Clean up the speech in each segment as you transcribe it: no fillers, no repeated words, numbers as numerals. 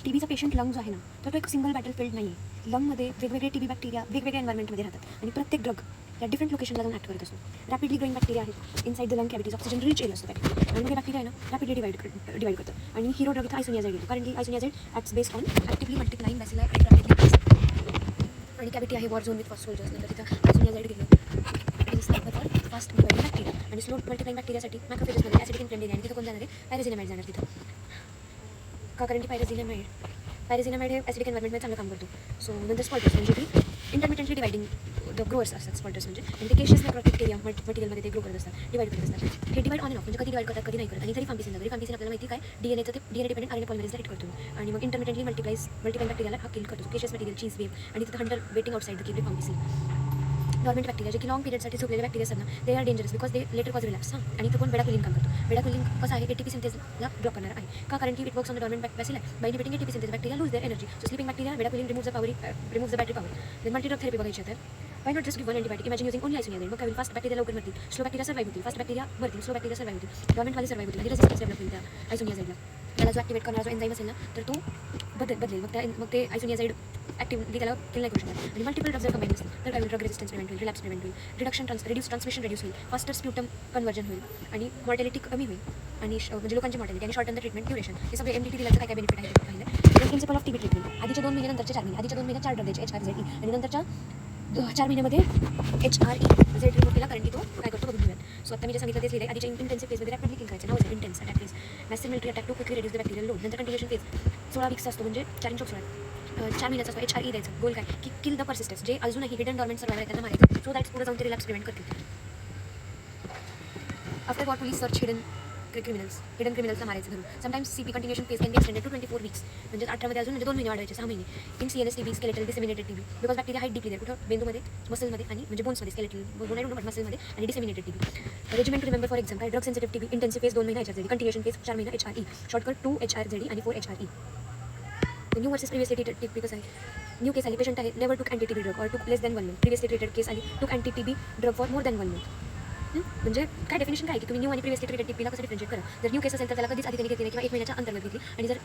टीबीचा patient lung जो आहे ना, तर तो एक सिंगल बॅटलफील्ड नाही आहे. लंगमध्ये वेगवेगळे टीबी बॅक्टेरिया वेगवेगळ्या एन्व्हायरमेंटमध्ये राहतात आणि प्रत्येक ड्रग या डिफरंट लोकेशनला जाऊन ॲक्ट करत असतो. रॅपिडली ग्रोईंग बॅक्टेरिया आहेत inside the lung cavities, oxygen rich area असतो बॅक्टेरिया, आणि मग हे बॅक्टेरिया आहे ना रॅपिडली डिवाइड करतं. आणि हिरो ड्रग इथं आयसोनियाझाईड येतो, कारण की isoniazid acts based on actively multiplying bacilli आणि कॅव्हिटी आहे war zone with fast soldiers. नंतर तिथं आयसोनियाझाईड गेलं फॉर फास्ट डिवाइडिंग बॅक्टेरिया आणि स्लो मल्टिप्लाइंग बॅक्टेरियासाठी मॅक्रोफेजेसमध्ये ॲसिडिक इन्फ्लेम आणि तिथं कोण जाणार आहे, पॅराझिनामाइड जाणार तिथं. का, कारण की पॅराझिनामाइड हे ॲसिडिक एन्व्हायरमेंटमध्ये चांगलं काम करतो. सो नंतर स्पॉल्टर्स म्हणजे की इंटरमिटेंटली डिवाइडिंग द ग्रोअर्स असतात स्पॉल्टर्स म्हणजे, आणि ते केशस नेक्रोटिक एरिया मटेरियलमध्ये ते ग्रो करत असतात, डिवाइड करत असतात. हे डिवाइड ऑन अँड ऑफ म्हणजे कधी डिवाइड करतात कधी नाही करत. आणि तरी रिफाम्पिसिन आपल्याला माहिती काय, डीएनएचं ते डीएनए डिपेंडंट आरएनए पॉलिमरेजला हिट करतो आणि मग इंटरमिटेंटली मल्टिप्लाइंग बॅक्टेरियाला हा किल करतो. केशस मटेरियल चीज वेव आणि तिथं hunter waiting outside the cave rifampicin. Dormant bacteria जे की लॉंग पिरियडसाठी झोपलेले बॅक्टेरिया असतात ना, ते are dangerous because they later cause relapse. आणि तो कोण बेडाकुलिन काम करतो. बेडाकुलिन कसं आहे, एटीपी सिंथेसला ब्लॉक करणार आहे. का, कारण की it works on the dormant bacilli by inhibiting ATP synthase bacteria lose their energy. So sleeping bacteria bedaquiline removes the battery power. Then multi drug therapy बघायची तर why not just give one antibiotic, imagine using only isoniazid. मग काय होईल, fast bacteria लवकर मरतील, slow bacteria survive होतील, fast bacteria मरतील, slow bacteria survive होतील, डॉर्मेंटवाले सर्वाइव्ह होतील आणि रेजिस्टन्स डेव्हलप होईल त्या आयसोनियाझाईडला. त्याला जो ॲक्टिवेट करणारा जो एन्झाईम असेल ना, तर तो बदलेल. मग ते आयसोनियाझाईड ॲक्टिव्हली त्याला किल नाही करू शकणार. आणि मल्टिपल ड्रग्स जर कंबाईन असतील तर काय होईल, ड्रग रेजिस्टन्स प्रिव्हेंट होईल, रिलॅप्स प्रिव्हेंट होईल, रिड्यूस ट्रान्समिशन रिड्यूस होईल, फास्टर स्प्युटम कन्वर्जन होईल आणि मॉर्टॅलिटी कमी होईल आणि म्हणजे लोकांची मॉर्टॅलिटी आणि शॉर्टन द ट्रीटमेंट ड्युरेशन. हे सगळे MDT दिल्याचं काय काय बेनिफिट आहे ते पाहिलं. प्रिन्सिपल ऑफ टीबी ट्रीटमेंट, आधीच्या 2 महिने नंतरच्या 4 महिने, आधीच्या 2 महिन्यात 4 ड्रग द्यायचे HRZE आणि नंतरच्या 4 महिन्यामध्ये HRE झेड रिमूव्ह केला, कारण की तो काय करतो बघून घेऊयात. सो आता मी जे सांगितलं तेच लिहिलं. आधीच्या इंटेन्सिव्ह फेजमध्ये रॅपिडली किल करायचं, now intense attack phase, massive military attack to quickly reduce the bacterial load. नंतर कंटिन्युएशन फेज 16 वीक्स असतो, म्हणजे 4 महिन्याचा असतो. HRE द्यायचं. गोल काय, की किल द पर्सिस्टन्स, जे अजूनही हिडन डॉर्मेंट सर्वायवर आहे त्यांना मारायचं, सो दॅट पुढे जाऊन ते रिलॅप्स प्रिव्हेंट करतील. After war police search hidden क्रिमिनल्सला मारायचं धरून. Sometimes CP continuation phase can be extended to 24 weeks, म्हणजे 18मध्ये अजून म्हणजे 2 महिने वाढवायचे, 6 महिने. In CNS TB, skeletal disseminated TB, because bacteria hide deeply there, कुठं बेंदूमध्ये, मसलमध्ये आणि म्हणजे बोन्समध्ये, स्केलेटल बोन आहे बट मसलमध्ये, आणि disseminated TB. Regiment remember for exam काय, drug sensitive TB, intensive phase 2 महिना HRZE, कंटिन्युएशन फेज 4 महिना HRE, शॉर्टकट 2 HRZE आणि 4 HRE. New versus previously treated TB कसं आहे, न्यू केस आली, पेशंट आहे नेवर टूक अँटी TB ड्रग और टूक लेस दॅन 1 मंथ. प्रिव्हियसली ट्रीटेड केस आली, टूक anti TB drug for more than 1 month. म्हणजे काय डेफिनेशन काय की तुम्ही न्यू आणि प्रिव्हियसली ट्रीटेड TBला कसं डिफरन्शिएट करा. जर न्यू केस असेल तर त्याला कधीच आधी त्यांनी घेतली नाही किंवा 1 महिन्याच्या अंतर्गत घेतली, आणि जर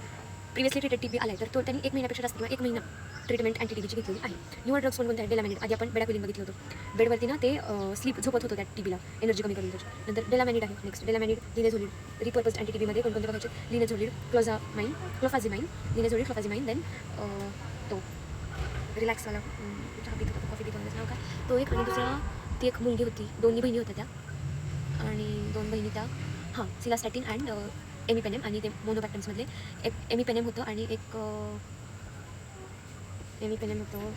प्रिव्हियसली ट्रीटेड TB आलाय तर तो त्यांनी 1 महिन्यापेक्षा जास्त किंवा 1 महिना ट्रीटमेंट अँटी TBची घेतलेली आहे. न्यूअर ड्रग्स कोणते आहेत, डेलामॅनिड, आधी आपण बेडाकुलिन बघितलं होतं, बेडवरती ना ते स्लीप झोपत होतं त्या TBला एनर्जी कमी करून त्याची. नंतर डेलामॅनिड आहे नेक्स्ट, डेलामॅनिड, लिनेझोलिड, रिपर्पस्ड अँटी TBमध्ये कोणकोणते बघायचे, लिनेझोलिड, क्लोफाझिमाइन, लिनेझोलिड, क्लोफाझिमाइन, देन तो रिलॅक्सवाला चहा पित होता, कॉफी पित होता, नाव काय तो एक, आणि दुसरा ती एक मुलगी होती, 2 बहिणी होत्या त्या, आणि 2 बहिणी त्या सिलास्टॅटिन अँड एमिपेनेम, आणि ते मोनोबॅक्टम्समधले एक एमिपेनेम होतं आणि एक एमिपेनेम होतं.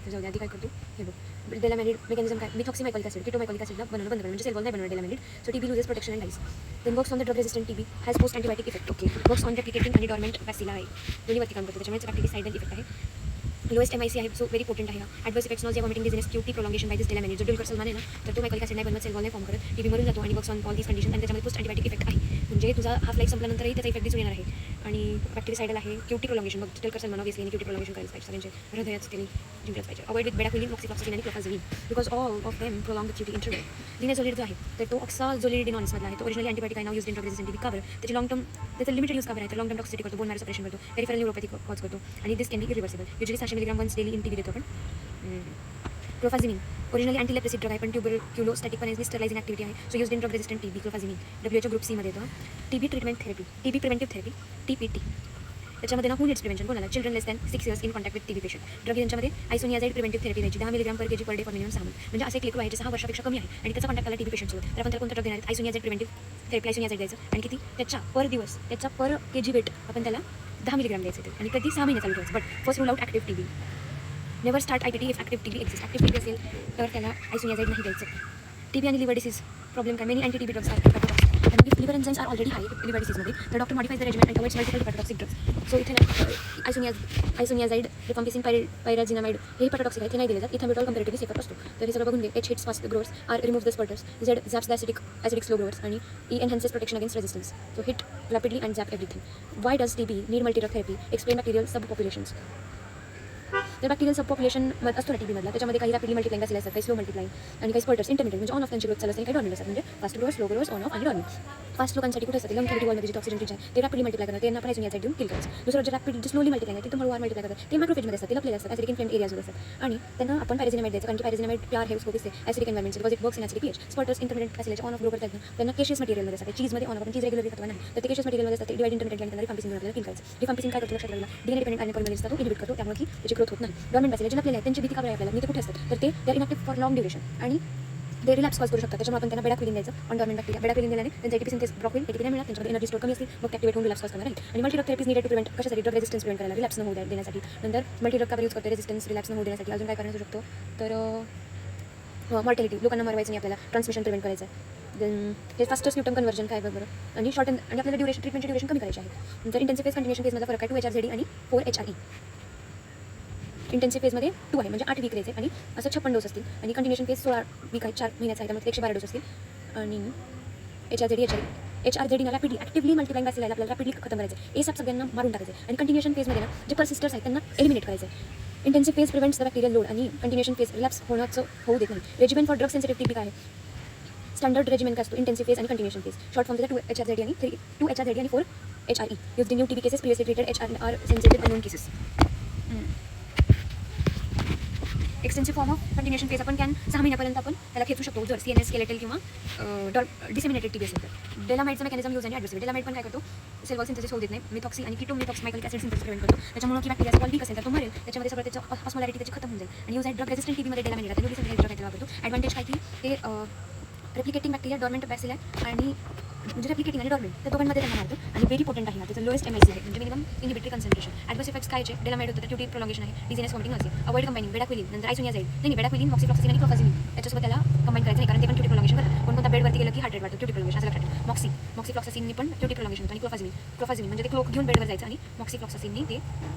जाऊ दे, आधी काय करतो हे बघ. डेलामॅनिड मेकॅनिझम काय, मिथॉक्सीमायकोलिक ॲसिड, कीटोमायकोलिक ॲसिडला बनवणं बंद, म्हणजे सेल वॉल नाही बनवणार delamanid. So TB loses protection and dies. Then works on the drug resistant TB, has post antibiotic effect. Okay, works on replicating आणि डॉर्मेंट बॅसिला आहे, दोन्हीवरती काम करतो, त्याच्यामुळे बॅक्टेरिसाइडल इफेक्ट आहे. लोएस्ट MIC आहे, सो व्हेरी पोटेंट आहे. Adverse effects nausea, vomiting, dizziness, QT prolongation by this delamanid. जो ड्युलकर्सल आहे ना, तर तो मायकोलिक ॲसिड नाही बनवत, सेल वॉल नाही फॉर्म करत, TB मरून जातो आणि works on all these condition, आणि त्याच्यामध्ये पोस्ट अँटीबायोटिक इफेक्ट आहे, म्हणजे तुझा हाफ लाईफ संपल्यानंतरही त्याचा इफेक्ट दिसून येणार आहे. आणि बॅक्टेरिसाइडल आहे, QT प्रोलॉंगेशन, बघ ड्युलकर्सल म्हणा ऑब्वियसली, आणि QT प्रोलॉंगेशन करायला पाहिजे, सगळ्यांचे हृदयाच त्यांनी जिंकलंच पाहिजे. अवॉइड विथ बेडाकुलिन, मॉक्सिफ्लॉक्सासिन आणि clofazimine, because all of them prolong the QT interval. Linezolid जो आहे तर तो ऑक्साझोलिडिनॉन्समधला आहे, तो ओरिजिनली अँटीबायोटिक आहे, now use in drug resistant TB. का बरं, त्याची लॉंग टर्म, त्याचं लिमिटेड यूज का बरं आहे, तर लॉंग टर्म टॉक्सिसिटी करतो, बोन मॅरो सप्रेशन करतो, पेरिफेरल न्यूरोपॅथी कॉज करतो, आणि this can be irreversible. Usually 600 milligram once daily in TB देतो आपण. क्लोफाझिमिन ओरिजिनली अँटीलेप्रेसिक ड्रग आहे, पण ट्युबरक्युलोस्टॅटिक पण स्टरलायझिंग ॲक्टिव्हिटी आहे, so use in drug resistant TB. क्लोफाझिमिन WHO group C मध्ये येतो. TB treatment therapy, TB preventive therapy, TPT. त्याच्यामध्ये ना हू नीड्स प्रिव्हेंशन, कोणाला, children less than 6 years in contact with TB patient. Drug यांच्यामध्ये आयसोनियाझाईड प्रिव्हेंटिव्ह थेरपी द्यायची, 10 milligram per kg per day for minimum 6 month. म्हणजे असे एक लेकरू आहे जे 6 वर्षापेक्षा कमी आहे आणि त्याचा कॉन्टॅक्ट आला TB पेशंटसोबत, तर आपण त्याला कोणता ड्रग देणार, आयसोनियाझाईड प्रिव्हेंटिव्ह थेरपी, आयसोनियाझाईड द्यायचं, आणि किती, त्याच्या पर kg वेट आपण त्याला 10 मिलीग्राम द्यायचं, आणि कधी 6 महिने चालू ठेवायचं. But first rule out active TB. Never start ITT if active TB exist. Active TB असेल तर त्याला आयसोनियाझाईड नाही द्यायचं. TB आणि लिव्हर डिसीज प्रॉब्लेम काय, many anti TB drugs are hepatotoxic. कारण की liver enzymes are already high liver डिसीजमध्ये, तर doctor modifies the regiment and avoids multiple hepatotoxic drugs. So इथे आयसोनियाझाईड, रिफाम्पिसिन, पायराझिनामाइड हे हेपॅटोटॉक्सिक आहे, ते नाही दिले जात. इथामिटॉल कंपॅरेटिव्हली सेफर असतो, तर हे सगळं बघून घे. H hits fast growers, R remove the spurters, Z zaps the acidic slow growers, आणि E enhances protection against resistance. So hit rapidly and zap everything. Why does TB need multi drug therapy, explain bacterial sub populations. तर bacterial sub population असतो ना टीबीमधला, त्याच्यामध्ये काही rapidly multiplying bacillus असतात, काही slow multiplying आणि काही स्पर्टर्स इंटरमिडिएट म्हणजे ऑन ऑफ त्यांची ग्रोथ चालू असते, काही डॉर्मंट असतात म्हणजे fast growers, slow growers, on off आणि डॉर्मंट. फास्ट लोकांसाठी कुठे असतात लंग कॅव्हिटी वॉलमध्ये जे ऑक्सिजन रिच आहे ते रॅपिडली मल्टिप्लाय करतात, त्यांना पण यासाठी देऊन किल करायचं. दुसरं जे रॅपिड जे स्लोली मल्टिप्लाय करतात ते हळूवार मल्टिप्लाय करतात, ते मायक्रोफेजमध्ये असतात, ते लपलेले असतात, ॲसिडिक इन्फ्लेम्ड एरियाजवर असतात आणि त्यांना आपण पॅरेझिनामाइड द्यायचं, कारण की पॅरेझिनामाइड प्यार हे उसको किससे acidic environment because it works in acidic pH. Spurters intermediate bacillus on off grow करतात त्यांना केशियस मटेरियलमध्ये असतात, चीजमध्ये ऑन आपण चीज रेग्युलरली खातो नाही तर ते केशियस मटेरियलमध्ये असतात, ते डिवाइड इंटरमिडिएट आणि त्यांना रिफाम्पिसिन आपल्याला किल करायचं. रिफाम्पिसिन काय करतो लक्षात ठेवा, डीएनए डिपेंडेंट आरएनए पॉलिमरेज असतो, इनहिबिट करतो, त्यामुळे की त्याची ग्रोथ होत नाही. डॉर्मंट बॅसिलस जे लपलेले आहेत त्यांची भीती का बरं आपल्याला, मी ते कुठे असतात तर ते इनॅक्टिव्ह फॉर लॉंग ड्युरेशन आणि ते रिलॅप्स कॉज करू शकतात, त्याच्यामुळे आपण त्यांना बेडाक्विलिन द्यायचं ऑन डॉर्मंट बॅक्टेरिया. बेडाक्विलिन दिल्याने त्यांचं एटीपी सिंथेस ब्लॉक होईल, एटीपी नाही मिळणार, त्यांच्यामध्ये एनर्जी स्टोर कमी असतील, मग ॲक्टिवेट होऊन रिलॅप्स कॉज करणार आहे. आणि multidrug therapies needed to prevent कशासाठी ड्रग रेजिस्टन्स प्रिव्हेंट करायला, रिलॅप्स न होऊ देण्यासाठी. नंतर मल्टीड्रग का यूज करतो रेजिस्टन्स रिलॅप्स न होऊ देण्यासाठी. अजून काय करण्यात येऊ शकतो तर मॉर्टॅलिटी, लोकांना मरवायचं नाही आपल्याला, ट्रान्समिशन प्रिव्हेंट करायचं आहे. देन हे फास्टर न्यूटन कन्वर्जन काय बरोबर आणि शॉर्ट आणि आपल्याला ड्युरेशन ट्रीटमेंटची ड्युरेशन कमी करायची आहे. नंतर इंटेन्सिव्ह फेज कंटिन्युएशन फेजमधला फरक आहे 2 HRZD आणि 4 HRE. इंटेन्सिव्ह फेजमध्ये 2 आहे म्हणजे 8 वीक राहायचे आणि असं 56 डोस असतील आणि कंटिन्युएशन फेज 16 वीक आहे, 4 महिन्याचा आहे, त्यामुळे 112 डोस असतील. आणि HRZD रॅपिडली ॲक्टिव्हली मल्टिप्लाइंग बॅसिल आहे, आपल्याला रॅपिडली खतम करायचं, एसॅप सगळ्यांना मारून टाकायचं आणि कंटिन्युएशन फेजमध्ये ना जे परसिस्टर्स आहेत त्यांना एलिमिनेट करायचं. Intensive phase prevents the bacterial load आणि कंटिन्युएशन फेज रिलॅप्स होऊ देत नाही. Regiment for drug sensitive TB काय आहे, स्टँडर्ड रेजिमेंट काय असतो, इंटेन्सिव्ह फेज आणि कंटिन्युएशन फेज. शॉर्ट फॉर्म त्याचा 2 HRZD आणि 4 HRE used in new TB cases, previously treated HR sensitive unknown cases. Extensive form of continuation phase आपण 6 महिन्यापर्यंत आपण त्याला खेचू शकतो जर CNS स्केलेटल किंवा डिसेमिनेटेड टीबी असेल तर. डेलामाइडचं मेकॅनिझम यूज आणि ॲड्रेसिव्ह. डेलामाइड पण काय करतो, सेल वॉल सिंथेसिस होऊ देत नाही, मिथॉक्सी आणि कीटोमिथॉक्समाइकलिक ॲसिड सिंथेसिस प्रिव्हेंट करतो, त्याच्यामुळे की बॅक्टेरियाचा वॉल वीक असेल तर तो मरेल, त्याच्यामध्ये सगळं त्याचं ऑस्मोलॅरिटी त्याची खतम होऊन जाईल. आणि यूज आहे ड्रग रेजिस्टंट टीबीमध्ये डेलामाइड आता ड्रग वापरतो. ॲडव्हान्टेज काय की ते रेप्लिकेटिंग बॅक्टेरिया डॉर्मेंट बॅसिल आहे आणि म्हणजे रेप्लिकेटिंग आणि डॉर्मेंट त्या दोघांमध्ये त्यांना मारतो आणि व्हेरी पोटेंट आहे, त्याचं लोएस्ट MIC आहे म्हणजे minimum inhibitory concentration. Adverse effects कायचे, डेलामाइड होतं तर ट्यूटी प्रोलॉंगेशन आहे, डिझिनेस वॉमिटिंग असेल. अवॉइड कंबाइनिंग बेडाक्विलिन नंतर आयसोनियाझाइड नाही बेडाक्विलिन, मॉक्सिफ्लॉक्सासिन आणि क्लोफाझिमिन याच्यासोबत त्याला कंबाईन करायचं नाही, कारण ते पण ट्यूटी प्रोलॉंगेशन करतात. कोणता बेडवरती गेलं की हार्ट रेट वाढतो, ट्यूटी प्रोलॉंगेशन असं लक्षात ठेवा. मॉक्सिफ्लॉक्सासिननी पण ट्यूटी प्रोलॉंगेशन होतं आणि क्लोफाझिमिन म्हणजे ते क्लोक घेऊन बेडवर जायचं आणि मॉक्सिफ्लॉक्सासिननी ते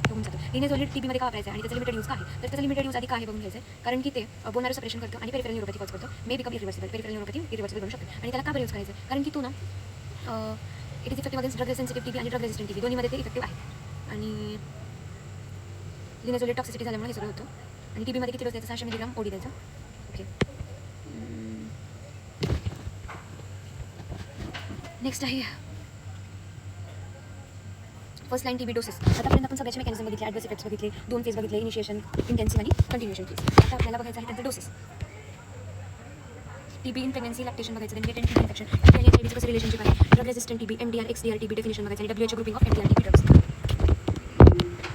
होऊन जातं. लिनेझोलिड टीबीमध्ये का वापरायचं आणि त्याचं लिमिटेड यूज काय आहे तर त्याचं लिमिटेड यूज आधी काय आहे बघून घ्यायचं, कारण की ते बोनारो सप्रेशन करतं आणि पेरिफेरल न्यूरोपॅथी कॉज करतं, may become irreversible, peripheral neuropathy irreversible बनू शकते. आणि त्याला का बरं यूज करायचं, कारण की तो ना it is effective against drug sensitive TB आणि ड्रग रेजिस्टंट टीबी दोन्हीमध्ये ते इफेक्टिव्ह आहे. आणि लिनेझोलिड टॉक्सिसिटी झाल्यामुळे हे सगळं होतं. आणि टीबीमध्ये किती डोस द्यायचा, 600 मिलीग्राम ओडी द्यायचा. ओके, नेक्स्ट आहे फर्स्ट लाईन टीबी डोसेस. आतापर्यंत आपण सगळ्याचे मेकॅनिझम बघितले, ॲडवर्स इफेक्ट्स बघितले, 2 फेज बघितले, इनिशिएशन, इंटेन्सिव्ह आणि कंटिन्युएशन फेज. आता आपल्याला बघायचं आहे त्यांचे doses. TB in pregnancy lactation बघायचं, देन टीबी इन्फेक्शन, टीबी आणि HIVचं कसं रिलेशनशिप आहे, drug resistant TB, MDR XDR TB definition बघायचं आणि WHO grouping of MDR TB drugs.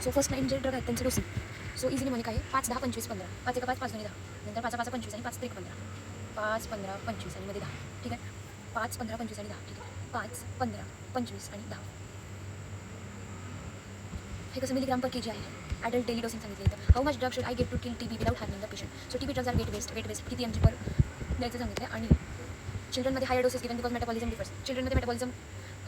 So first line जे ड्रग आहेत त्यांचे डोसेस. सो इझिली म्हणजे काय 5, 10, 25, 15, 5 1 5, 5 2 10, नंतर 5 5 25 आणि 5 3 15, 5 15 25 आणि मध्ये 10. ठीक आहे, 5 15 25 आणि 10. ठीक आहे, 5 15 25 आणि 10. हे कसं मिलीग्राम पर केजी आहे. ॲडल्ट डेली डोसिंग सांगितले तर how much drug should I give to kill TB without harming the patient. So TB drugs are weight based किती mg पर द्यायचं सांगितलं. आणि चिल्ड्रनमध्ये higher doses given because metabolism differs. चिल्ड्रनमध्ये metabolism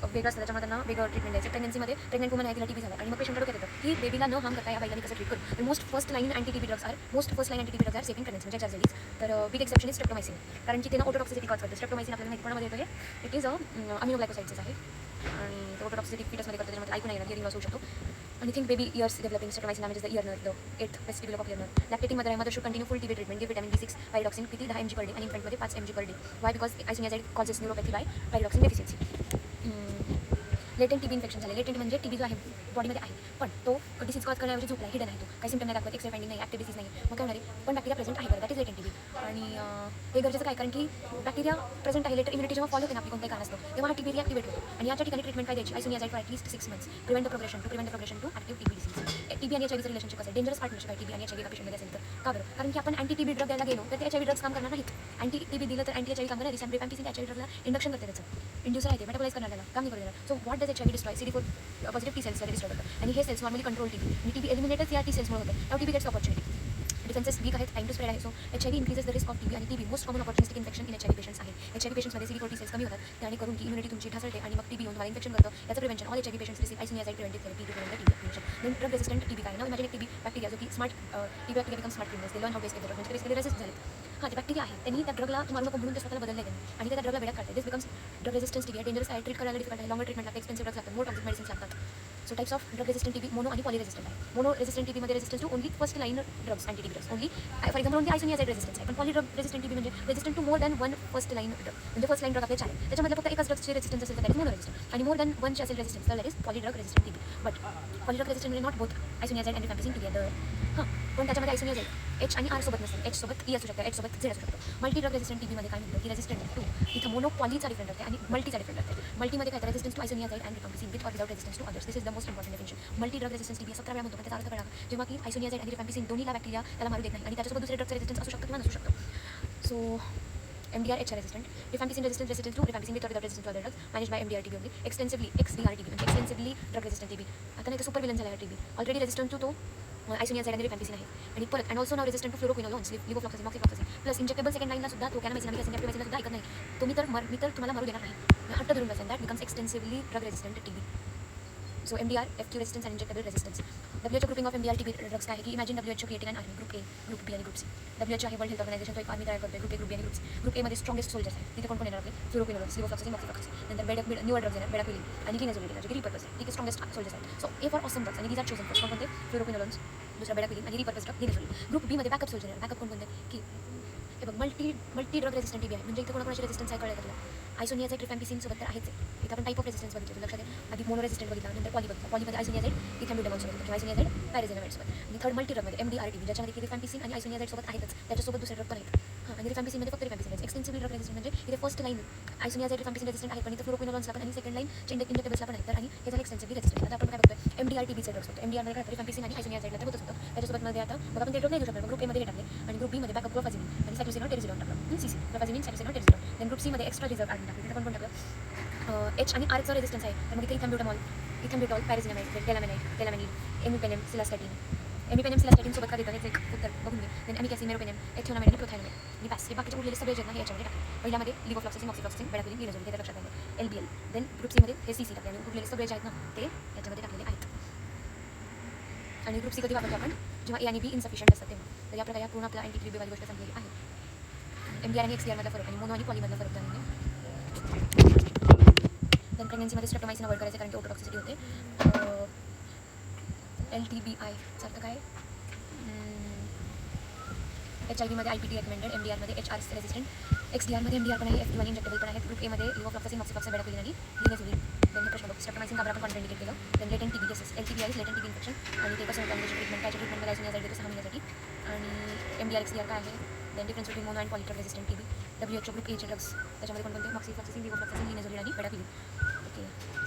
वेगळं असतं, त्याच्यामुळे त्यांना वेगळं ट्रीटमेंट द्यायचं. प्रेग्नन्सीमध्ये प्रेग्नंट वुमन आहे तिला टीबी झाला आणि मग पेशंटला डोक्यात येतं की बेबीला न हार्म करता या बाईला कसं ट्रीट करू. Most first line anti TB drugs are safe in pregnancy म्हणजे HRZDs. तर बिग एक्सेप्शन इज स्ट्रेप्टोमायसिन, कारण की ते ना ओटोटॉक्सिसिटी कॉज करते. स्ट्रेप्टोमायसिन आपल्याला माहिती कोणामध्ये येतं, हे इट इज अमिनोग्लायकोसाइड्स आहे आणि ते ओटोटॉक्सिसिटी फीटसमध्ये करतो, त्याच्यामध्ये ऐकून येणार हिअरिंग लॉस होऊ शकतो. आणि think baby ears developing streptomycin damages the ear nerve, the 8th vestibular cochlear nerve. Lactating mother should continue full TB treatment, give vitamin B6 pyridoxine किती 10 mg per day आणि infantमध्ये 5 mg per day. Why? Because isoniazid causes neuropathy by pyridoxine deficiency. Latent TB infection झाले. Latent म्हणजे TB जो आहे बॉडीमध्ये आहे पण तो डिसीज कॉज करण्याऐवजी झोपला आहे, हिडन आहे, तो काही सिम्पटम नाही दाखवत, एक्सरे फाइंडिंग नाही, ॲक्टिव्ह डिसीज नाही, मग काय होणार आहे पण बॅक्टेरिया प्रेझेंट आहे बरं, दॅट इज लेटेंट टीबी. आणि हे गरजेचं काय, कारण की बॅक्टेरिया प्रेझेंट आहे, लेटर इम्युनिटी जेव्हा फॉलो होते ना आपली कोणत्याही कारण असतं तेव्हा हा टीबी रिॲक्टिवेट होतो. आणि याच्या ठिकाणी ट्रीटमेंट काय द्यायची, isoniazid for at least 6 months, prevent the progression to active TB disease. TB आणि HIVचं रिलेशनशिप कसं आहे, डेंजरस पार्टनरशिप आहे टीबी आणि HIV एका पेशंटमध्ये असेल तर. का बरं, कारण की आपण अँटी टीबी ड्रग द्यायला गेलो तर ते HIV ड्रग्स काम करणार नाहीत. अँटी टीबी दिलं तर अँटी HIV काम करणार नाही. रिफॅम्पिसिन HIV ड्रगला इंडक्शन करते, त्याचं इंड्युसर आहे, ते मेटाबोलाइज करणार, त्याला काम नाही करू देणार. So what does HIV destroy, CD4 positive T cells destroy करतात आणि हे सेल्स नॉर्मली कंट्रोल टीबी आणि टीबी एलिमिनेटच या टी सेल्समुळे होतं. त्यावर TB gets opportunity. Defences weak आहेत, टाइम टू स्प्रेड आहे. So HIV increases the risk of TB आणि TB most common opportunistic infection in HIV patients आहे. HIV पेशंट्समध्ये CD4 टी सेल्स कमी होतात, त्याने करून की इम्युनिटी तुमची ढासळते आणि मग टीबी येऊन तुम्हाला इन्फेक्शन करतं. याचं prevention all HIV patients receive isoniazid preventive therapy to prevent the TB infection. Then drug resistant TB काय ना, इमॅजिन एक टीबी बॅक्टेरिया जो की smart TB bacteria become smart criminals, they learn how to escape the drug, म्हणजे basically resist झाले. हां, ते bacteria आहे त्यांनी त्या ड्रगला मारू नको म्हणून ते स्वतःला बदलले त्यांनी आणि त्या ड्रगला बेड्यात काढते. This becomes drug resistance TB आहे, डेंजरस आहे, ट्रीट करायला डिफिकल्ट आहे, लॉंगर ट्रीटमेंट लागतं, एक्सपेन्सिव्ह ड्रग्स लागतात, मोर टॉक्सिक मेडिसिन्स लागतात. So types of drug resistant TB mono आणि पॉली रेजिस्टंट आहे. मोनो रेजिस्टंट टीबीमध्ये resistance to only first line drugs, anti TB drugs only. For example only isoniazid resistance आहे. पण poly drug resistant TB म्हणजे resistant to more than one first line drug. म्हणजे first line drug आपले 4 आहे, त्याच्यामध्ये फक्त एकच ड्रगचे रेजिस्टन्स असेल तर दॅट इज मोनो रेजिस्टंट, आणि मोर दॅन वनचे असेल रेजिस्टन्स तर that is poly drug resistant TB. But poly drug resistant म्हणजे नॉट बोथ आयसोनियाझाइड आणि रिफॅम्पिसिन टुगेदर. हां, पण त्याच्यामध्ये आयसोनियाझाइड एच आणि आर सोबत नसेल, एच सोबत ई असू शकतं, एच सोबत झेड असू शकतो. मल्टी ड्रग रेजिस्टंट टीबीमध्ये काय म्हणतो की रेजिस्टंट टू, इथं मोनो पॉलीचा डिफरंट असते आणि मल्टीचा डिफरंट असते. मल्टीमध्ये काय तर resistance to isoniazid and rifampicin with or without resistance to others. This is the most important definition. Multi drug resistance TB 17 वेळा म्हणतो, पण त्याचा अर्थ कळा जेव्हा की आयसोनियाझाइड आणि रिफॅम्पिसिन दोन्हीला बॅक्टेरिया त्याला मारू देत नाही आणि त्याच्यासोबत दुसरे ड्रगचं रेजिस्टन्स असू शकतं किंवा नसू शकतं. So MDR H resistant, rifampicin resistant to rifampicin with or without resistance to other drugs, managed by MDR TB only, extensively XDR TB म्हणजे extensively drug resistant TB. आता नाही तर सुपर विलन झाला आहे TB, ऑलरेडी रेजिस्टंट टू तो आयसोनियाझाइड आणि rifampicin आहे, आणि परत and also now resistant to fluoroquinolones, levofloxacin, moxifloxacin plus injectable second लाईनला सुद्धा तो कॅनामेसिन आणि कॅसिन सुद्धा ऐकत नाही. मी तर तुम्हाला मारू देणार नाही, हट्ट धरून बसेन. That becomes extensively drug resistant TB. So MDR FQ resistance and injectable resistance. WHO grouping of MDR TB drugs काय आहे की imagine WHO creating an army, group A, group B आणि ग्रुप सी. WHO आहे world health organization, तो एक army तयार करतोय, group A, group B आणि ग्रुप सी. ग्रुप ए मध्ये स्ट्रॉंगेस्ट सोल्जर्स आहेत, तिथे कोण येणार आपले फ्लोरोक्विनोलॉन्स, लिव्होफ्लॉक्सासिन, मॉक्सिफ्लॉक्सासिन. नंतर न्यूअर ड्रग्स येणार, बेडाक्विलिन आणि लिनेझोलिन, जे की रिपर्पस आहे, ठीक आहे, स्ट्रॉंगेस्ट सोल्जर्स आहेत. So A for awesome drugs आणि दीज आर चोजन फर्स्ट. कोणते फ्लोरोक्विनोलॉन्स, दुसरा बेडाक्विलिन आणि रिपर्पस ड्रग लिनेझोलिन. ग्रुप बी मध्ये बॅकअप सोल्जर आहे. बॅकअप कोण की हे बघ मल्टी ड्रग रेजिस्टंट TB आहे. म्हणजे इथे कोणाकोणाची रेजिस्टन्स आहे कळलं का तुला? आयसोनियाझाइड रिफॅम्पिसिन सोबत तर आहेच आहे. इथं आपण टाईप ऑफ रेजिस्टन्स बघितलं, लक्षात आहे. आधी मोनो रेजिस्टंट बघितला, नंतर पॉली बघितला. पॉलीमध्ये आयसोनियाझाइड इथॅम्ब्युटामॉल सोबत किंवा आयसोनियाझाइड पॅरेझेनामाइड सोबत. आणि थर्ड मल्टी ड्रगमध्ये MDR TB, ज्याच्यामध्ये की रिफॅम्पिसिन आणि आयसोनियाझाइड सोबत आहेतच, त्याच्यासोबत दुसरे ड्रग पण आहेत. हां, आणि रिफॅम्पिसिनमध्ये फक्त रिफॅम्पिसिन आहे. एक्सटेन्सिव्हली ड्रग रेजिस्टंट म्हणजे इथे फर्स्ट लाईन आयसोनियाझाइड रिफॅम्पिसिन रेजिस्टंट आहे, पण इथं फ्लोरोक्विनोलॉन्सला पण आणि सेकंड लाईन इंजेक्टेबल्सला पण आहे. तर आणि हे झालं एक्सटेन्सिव्हली रेजिस्टंट. आता आपण काय बघतोय MDR TBचे ड्रग्स बघतो. MDR मध्ये काय रिफॅम्पिसिन आणि आयसोनियाझाइडला तर होतच होतं. त्याच्यासोबत मध्ये आता बघा आपण ते ड्रग नाही घेऊ शकतो. ग्रुप ए मध्ये हे टाकले आणि ग्रुप बी मध्ये बॅकअप क्लोफाझिमिन आणि सायक्लोसिनॉल टेरिझिनॉल टाकलं, CC क्लोफाझिमिन, सायक्लोसिनॉल, टेरिझिनॉल. देन ग्रुप सी मध्ये एक्स्ट्रा रिझर्व आर्मी टाकले. तिथे कोण टाकलं H आणि आरचं रेजिस्टन्स आहे, तर मग इथे इथॅम्ब्युटॉल, पॅरेझेनामाइड, टेलामॅनिड, एमिपेनेम, सिलास्टॅटिन. एमिपेनेम सिलास्टॅटिन सोबत का देतात याचं एक उत्तर बघून घे. देन अमिकॅसिन, मेरोपेनेम, एथिओनामाइड आणि प्रोथॅनामाइड आणि बस. हे बाकीचे उरलेले सगळे जे आहेत ना हे याच्यामध्ये टाकले. पहिल्यामध्ये लिव्होफ्लॉक्सासिन, मॉक्सिफ्लॉक्सासिन, बेडाक्विलिन, लिनेझोलिन, हे तर लक्षात राहिलं. LBL. देन ग्रुप सी मध्ये हे CC टाकले आणि उरलेले सगळे जे आहेत ना ते याच्यामध्ये टाकलेले आहेत. आणि ग्रुप सी कधी वापरतो आपण जेव्हा A आणि B इन्सफिशियंट असतात तेव्हा. तर या प्रकारे पूर्ण आपला अँटी TB वाली गोष्ट संपलेली आहे. MDR आणि XDR मधला फरक आणि मोनो आणि पॉलीमधला फरक जाणून घ्या. देन प्रेग्नन्सीमध्ये स्ट्रेप्टोमायसिन अवॉइड करायचं कारण की ओटोटॉक्सिसिटी होते. LTBI चा अर्थ काय? HIV मध्ये IPT रेकमेंडेड, MDR मध्ये HR रेजिस्टंट, XDR मध्ये MDR पण आहे, FQ आणि इंजेक्टेबल पण आहे. ग्रुप ए मध्ये लिव्होफ्लॉक्सासिन, मॉक्सिफ्लॉक्सासिन, बेडाक्विलिन आणि लिनेझोलिन. देन हे प्रश्न बघ, स्ट्रेप्टोमायसिन का बरं आपण कॉन्ट्राइंडिकेट केलं. Then latent TB cases, LTBI latent TB infection आणि ते कसं होतं ट्रीटमेंट, त्याच्या ट्रीटमेंटमध्ये आयसोनियाझाइड देतो 6 महिन्यासाठी. आणि MDR XDR काय आहे, then difference between mono and polydrug resistant TB. WHO group एचे ड्रग्स त्याच्यामध्ये कोणते मॉक्सिफ्लॉक्सासिन, लिव्होफ्लॉक्सासिन, लिनेझोलिन आणि बेडाक्विलिन. ओके.